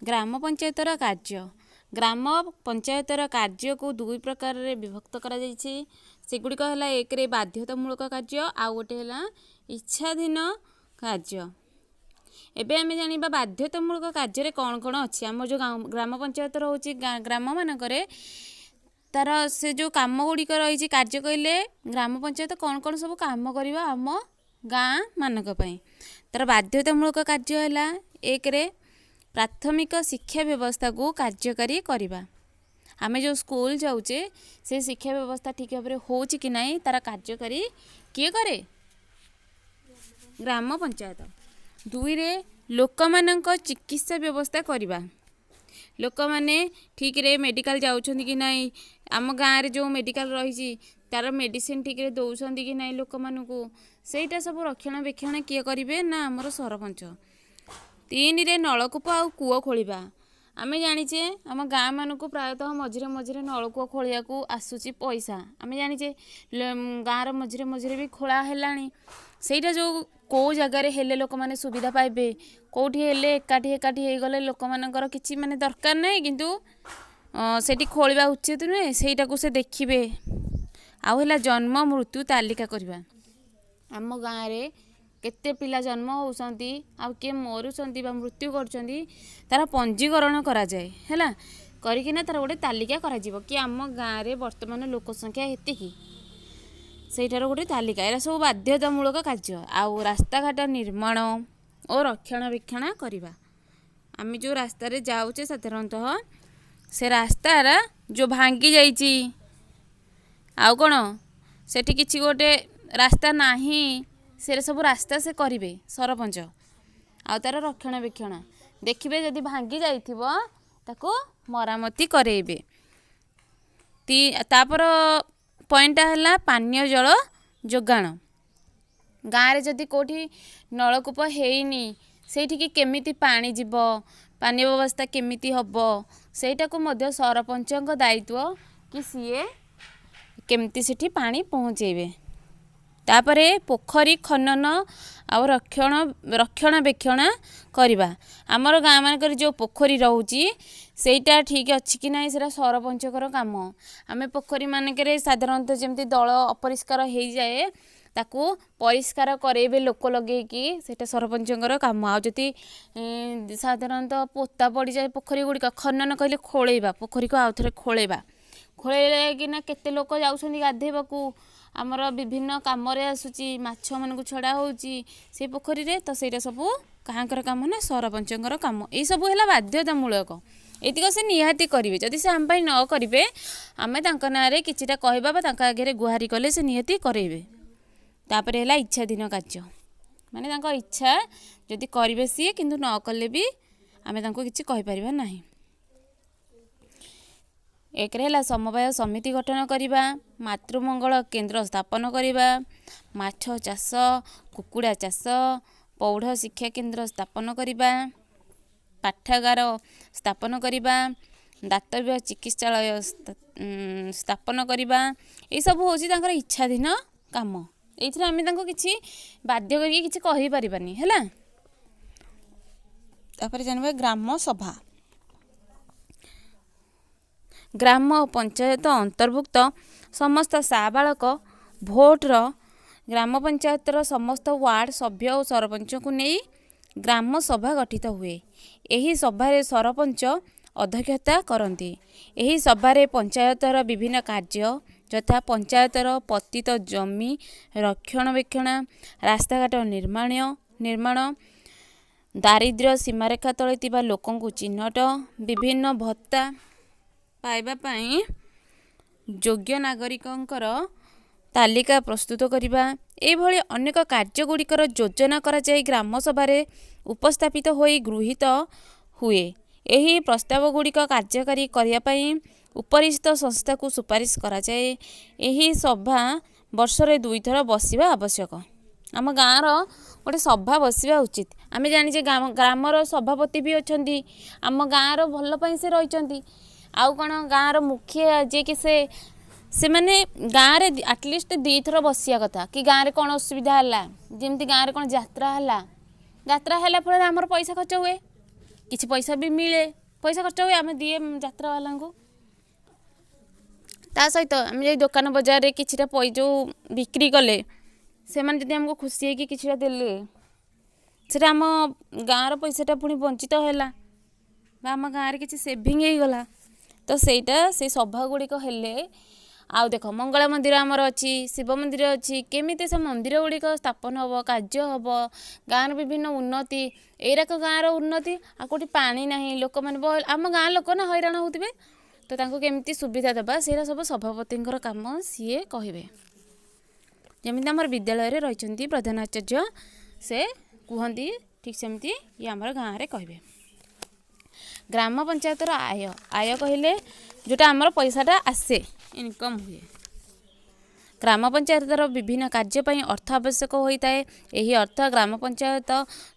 ग्राम पंचायतर कार्य ग्राम पंचायतर कार्य को दुई प्रकार रे विभक्त करा जायछि। सेगुड़िक है एक रे बाध्यतामूलक कार्य आउ गोटे है इच्छाधीन कार्य। एबे आमे जानिबा बाध्यतामूलक कार्य रे कौन कौन अच्छी आम जो ग्राम पंचायत रोचे ग्राम मानकरे तार से जो काम गुड़िक रही कार्य कहले ग्राम पंचायत कौन कौन सब काम करवा आम गाँ मानक पई। तार बाध्यतामूलक कार्य है एक रे प्राथमिक शिक्षा व्यवस्था को कार्यकारी करवा। आमे जो स्कूल जाऊे से शिक्षा व्यवस्था ठीक भाव हो कि नहीं तार कार्यकारी किए करे ग्राम पंचायत। दुई रे लोक मानक चिकित्सा व्यवस्था करवा। लोक मैंने ठीक रे मेडिकल जाउछंती कि नहीं आम गाँव रे जो मेडिकल रही तार मेडिसिन ठीक रे दौरान कि नहीं लोक मानू सेटा सब रक्षणाबेक्षण किए करेंगे ना आमर सरपंच। तीन रे नलकूप आ कूଅ खोलिबा। आमे जानिचे आम गाँ मानक प्रायतः मझिरे मझिरे नलकूଅ खोलिया को आसूची पैसा। आमे जानिचे गाँव मझिरे मझिरे भी खोला हेलानी सेटा जो कौ जगार हेले लोक माने सुविधा पाइबे कौटी हेले एकाठी एकाठी हो गले लोक मानकर किछि माने दरकार नहीं किंतु सेठी खोलिबा उचित नुहे सेटा को से देखिबे। आउ हेला जन्म मृत्यु तालिका करबा। आम गाँव रे केते पिला जन्म होउसंती आउ के मरुसंती बा मृत्यु करचंती तारा पंजीकरण करा जाए हैला करिकिना तार गोटे तालिका करा जीवो कि आम गाँव रे वर्तमान लोक संख्या हेतिकी सेठार गोटे तालिका। एरा सब बाध्यतामूलक कार्य। आउ रास्ता घाट निर्माण और रक्षणाबेक्षण करवा। आम जो रास्ता रे जाऊचे साधारणतः से रास्तार जो भांगी जाइची आउ कौन सेठी किछि गोटे रास्ता नाही से सब रास्ता से करिवे सरपंच आउ तार रक्षणाबेक्षण देखिबे जदि भांगी जाइथिबो ताको मरामती करेइबे। तापर पॉइंट है पानीय जल जोगाण। गाँव में जदि कोठी नलकूप हेनी सेठी केमिति पानी जीव पानी व्यवस्था केमिति हब सेटा को मध्य सरपंच दायित्व कि सीए केमिति सेठी पानी पहुँचेबे। तापरे पोखरी खनन आउ रक्षणाबेक्षण करवा। आमर गाँ मानक जो पोखरी रोची सेटा ठीक अच्छी कि ना सेटा सरपंचकर काम। आमे पोखरी मानक साधारणतः जमती दल अपरिष्कार हो जाए ताकू परिष्कार करेबे लोक लगे कि सेटा सरपंचकर काम। आ जदि साधारणतः पोता पड़ जाए पोखरी गुड़िक खनन कहले खोलेबा पोखरी को आउ थे खोलेबा खोले कि ना केते लोक जाउछंती गाधेबाकू आमर विभिन्न काम आसूची माछ मन छड़ा होची से पोखरी रे तो सेटा सब कहाँकर काम ना सरपंचकर काम। ये सब है बाध्यतामूलक एतिक से निहाती करेंगे। जदि से आम न करेंगे आम ना किछिटा कहवा आगे गुहारी कले से निहाती करेंगे। तापर है इच्छाधीन कार्य माने इच्छा जदि करेंगे सी किंतु न कले भी आम किसी कहीपर ना। एक समवाय समिति गठन करवा मातृमंगल केन्द्र स्थापन करवा माछ चाष कुकुड़ा चाष पौढ़ शिक्षा केन्द्र स्थापन करवा पाठागार स्थापन करवा दातव्य चिकित्सालय स्थापन करवा। ये सब हूँ इच्छाधीन काम। ये आम किसी बाध्य करके कही पारिबानी हैला। तापर जानबे ग्राम सभा। ग्राम पंचायत अंतर्भुक्त समस्त साबालक भोटर ग्राम पंचायतर समस्त वार्ड सभ्य और सरपंच को नहीं ग्राम सभा गठित हुए। यही सभारे सरपंच अध्यक्षता करती। यही सभारे पंचायतर विभिन्न कार्य यथा पंचायतर पतित जमी रक्षणाबेक्षण रास्ताघाट निर्माण दारिद्र्य सीमारेखा तले थिबा लोकंकु चिन्हट विभिन्न भत्ता पाइबा पाई योग्य नागरिकंकर तालिका प्रस्तुत करवा। एभली अनेक कार्यगुड़िकर योजना कराई ग्राम सभारे उपस्थापित होई गृहीत हुए। यही प्रस्ताव गुड़िक कार्यकारी करने उपरिस्थ संस्था को सुपारिश कराए। यही सभा वर्षरे 2 थर बसिबा आवश्यक। आम गाँव गोटे सभा बसिबा उचित। आमे जानिचे ग्रामर सभापति भी अच्छी आम गाँव भल पाई से रही आउ कौन गाँव मुखिया जे कि से माने गाँव रे एटलिस्ट 2 थर बसिया कथा कि गाँव रे कौन असुविधा है जमती गाँव रे कौन यात्रा है फल आमर पैसा खर्च हुए किसी पैसा भी मिले, पैसा खर्च हुए आम दिए यात्रा वाला को। ता सहित आम जो दुकान बजार किछिटा जो बिक्री कले से मैंने जब आमको खुशी है कि किछिटा देले सेटा आम गाँव पैसाटा पुणी बंचित है आम गाँव किसी सेविंग हो गला। तो सेटा से सभा गुड़िक हेले आउ देख मंगला मंदिर आमर अच्छी, शिव मंदिर अच्छी, केमिति से मंदिर गुड़िक स्थापन हम कार्य हम गाँव विभिन्न उन्नति एराक गाँव उन्नति आ कोटी पानी ना लोक मैंने आम गाँ लोक ना हैरान होते तो तांको केमिति सुविधा देबा सेरा सब सभापति काम सीए कहे। जमी आम विद्यालय रही प्रधानाचार्य से कहती ठीक सेमती ये आम गाँव में कहे। ग्राम पंचायतर आय आय कहले जोटा आमर पैसाटा आसे इनकम हुए। ग्राम पंचायतर विभिन्न कार्यपाई अर्थ आवश्यक होता है। यही अर्थ ग्राम पंचायत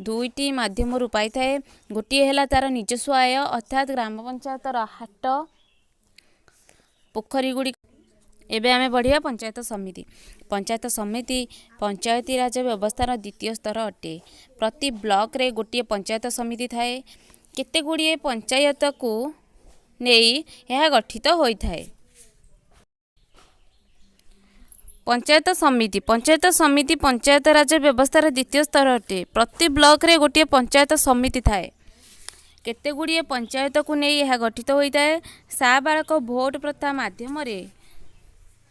दुईटी माध्यम पाई थाए। गोटे है तार निजस्व आय अर्थात ग्राम पंचायतर हाट पोखरी गुड़ी। एबे आमे बढ़िया पंचायत समिति। पंचायत समिति पंचायती राज व्यवस्थार द्वितीय स्तर अटे। प्रति ब्लॉक रे गोटे पंचायत समिति थाए। केते गुड़िए पंचायत को नहीं यह गठित होता है। पंचायत समिति पंचायत राज व्यवस्थार द्वितीय स्तर अटे। प्रति ब्लॉक रे गोटे पंचायत समिति थाए। केते गुड़िए पंचायत को नहीं यह गठित होता है। साबालक भोट प्रथा माध्यम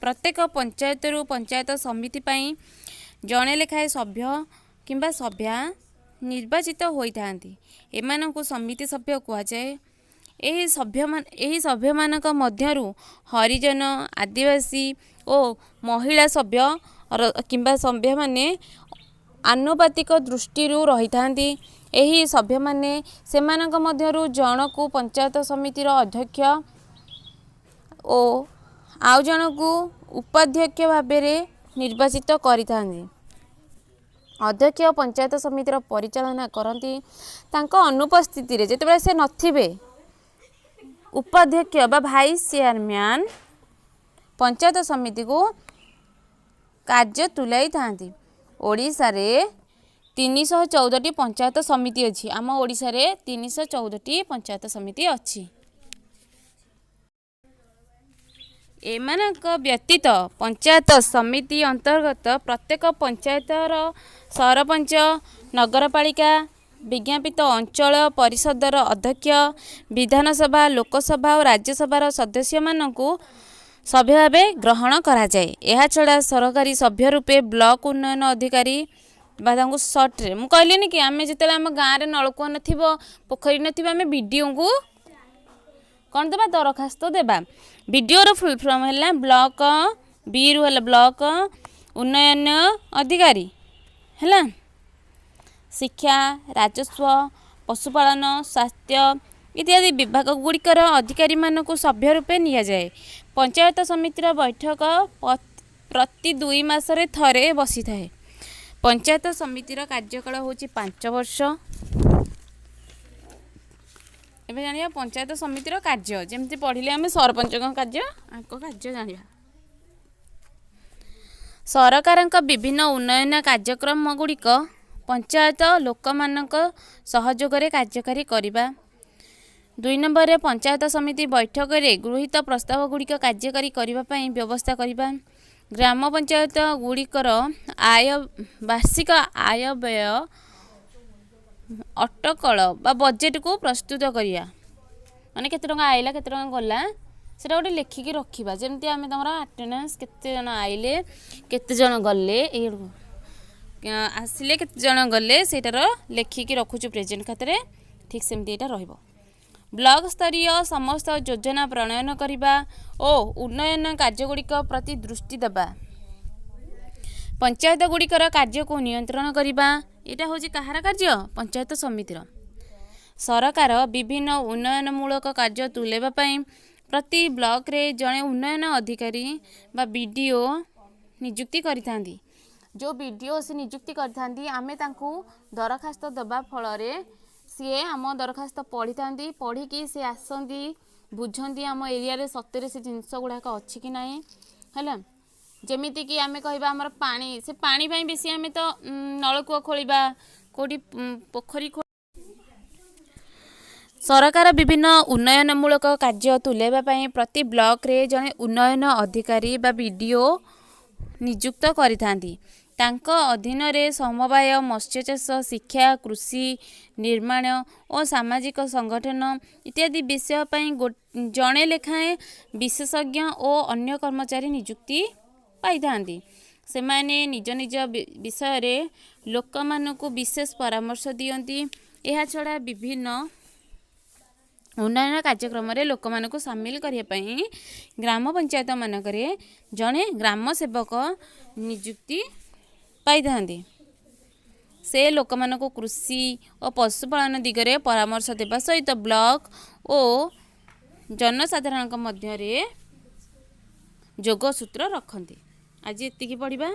प्रत्येक पंचायत रु पंचायत समिति पाई जड़े लेखाए सभ्य किंबा सभ्या निर्वाचित होता। एमानंकु समिति सभ्य कहुए। यही सभ्य मानक मध्यरु हरिजन आदिवासी और महिला सभ्य किंबा सभ्य माने आनुपातिक दृष्टि रही था। यही सभ्य माने सेमानक मध्यरु जन को पंचायत समितिर अध्यक्ष और आउ जन को उपाध्यक्ष भाव निर्वाचित करिथा। अध्यक्ष पंचायत समितिर परिचालना करती। तांको अनुपस्थिति रे जेतेबेले से नथिबे उपाध्यक्ष बा भाइस चेयरमैन पंचायत समिति को कार्य तुलाई थांती। ओडिशा रे 314टी पंचायत समिति अच्छी। आम ओडिशा रे 314टी पंचायत समिति अच्छी। एमानक व्यतीत पंचायत समिति अंतर्गत प्रत्येक पंचायतर सरपंच नगरपालिका विज्ञापित अंचल परिषदर अध्यक्ष विधानसभा लोकसभा और राज्यसभार सदस्य मानकु सभ्य भावे ग्रहण करा जाए। यह छड़ा सरकारी सभ्य रूपे ब्लॉक उन्नयन अधिकारी बादांगु सर्ट रे मु कहलिनी कि आमे जेतेला आम गाँव रे नलकूप नथिबो पोखरी नथिबो आमे बीडीओ को कौन देबा दरखास्त देबा। बीडीओ फुल फॉर्म है ब्लॉक बी रु है ब्लॉक उन्नयन अधिकारी है। शिक्षा राजस्व पशुपालन स्वास्थ्य इत्यादि विभाग गुड़िकर अधिकारी मानक सभ्य रूपे निया जाए। पंचायत समितिर बैठक प्रति 2 मासरे थरे बसी थाए। पंचायत समितिर कार्यकाल होची 5 वर्ष। एबे जानिया पंचायत समितिर कार्य जेमती पढ़िले आमे सरपंच कार्य आको कार्य जानिया। सरकारक विभिन्न उन्नयन कार्यक्रम गुड़िक पंचायत लोक मानक सहयोग रे कार्यकारी करिबा। 2 नंबर रे पंचायत समिति बैठक रे गृहीत प्रस्ताव गुड़िक कार्यकारी करिबा पई व्यवस्था करिबा। ग्राम पंचायत गुड़िकर आय वार्षिक आय व्यय अटकल बा बजेट को प्रस्तुत करिया। माने केते टंका आइला केते टंका गला सेटा गोटे लेखिकी रखिबा। जेमती आमे तमरा अटेंडेंस केते जन आइले केते जन गले आसिले केते जन गले सेटार लेखिकी रखुछु प्रेजेंट खाते ठीक सेमती एटा रहइबो। ब्लॉक स्तरीय समस्त योजना प्रणयन करिबा और उन्नयन कार्य गुड़िक प्रति दृष्टि देबा। पंचायत गुड़िकर कार्य को नियंत्रण करिबा। एटा होची कहार कार्य पंचायत समितिर। सरकार विभिन्न उन्नयनमूलक कार्य तुलेबा पई प्रति ब्लॉक रे जड़े उन्नयन अधिकारी बा बीडीओ नियुक्ति करिथांती। जो बीडीओ से नियुक्ति करिथांती आमे तांकू दरखास्त दबा फल रे सीए आम दरखास्त पढ़ी थांती। पढ़ी सी आसती बुझंती आम एरिया रे सत्य से जिनस गुड़ाक अच्छी कि नाई है। जमीती कि आमे कहबा हमर पानी से पानी पई बेसी आमे तो नलकूप खोलिबा कोठी पोखरी सरकार विभिन्न उन्नयनमूलक कार्य तुलाइवा ପାଇଁ प्रति ब्लॉकरे जड़े उन्नयन अधिकारी बा बीडीओ नियुक्त କରିଥାନ୍ତି। ତାଙ୍କ ଅଧୀନରେ ସମବାୟ ମତ୍ସ୍ୟ ଚାଷ ଶିକ୍ଷା କୃଷି ନିର୍ମାଣ ଓ ସାମାଜିକ ସଂଗଠନ ଇତ୍ୟାଦି ବିଷୟ ପାଇଁ ଜଣେ ଲେଖାଏଁ ବିଶେଷଜ୍ଞ ଓ ଅନ୍ୟ କର୍ମଚାରୀ ନିଯୁକ୍ତି ପାଇଥାନ୍ତି। ସେମାନେ ନିଜ ନିଜ ବିଷୟରେ ଲୋକମାନଙ୍କୁ ବିଶେଷ ପରାମର୍ଶ ଦିଅନ୍ତି। ଏହାଛଡ଼ା ବିଭିନ୍ନ ଉନ୍ନୟନ କାର୍ଯ୍ୟକ୍ରମରେ ଲୋକମାନଙ୍କୁ ସାମିଲ କରିବା ପାଇଁ ଗ୍ରାମ ପଞ୍ଚାୟତ ମାନଙ୍କରେ ଜଣେ ଗ୍ରାମ ସେବକ ନିଯୁକ୍ତି ପାଇଥାନ୍ତି। ସେ ଲୋକମାନଙ୍କୁ କୃଷି ଓ ପଶୁପାଳନ ଦିଗରେ ପରାମର୍ଶ ଦେବା ସହିତ ବ୍ଲକ ଓ ଜନସାଧାରଣଙ୍କ ମଧ୍ୟରେ ଯୋଗସୂତ୍ର ରଖନ୍ତି। ଆଜି ଏତିକି ପଢ଼ିବା।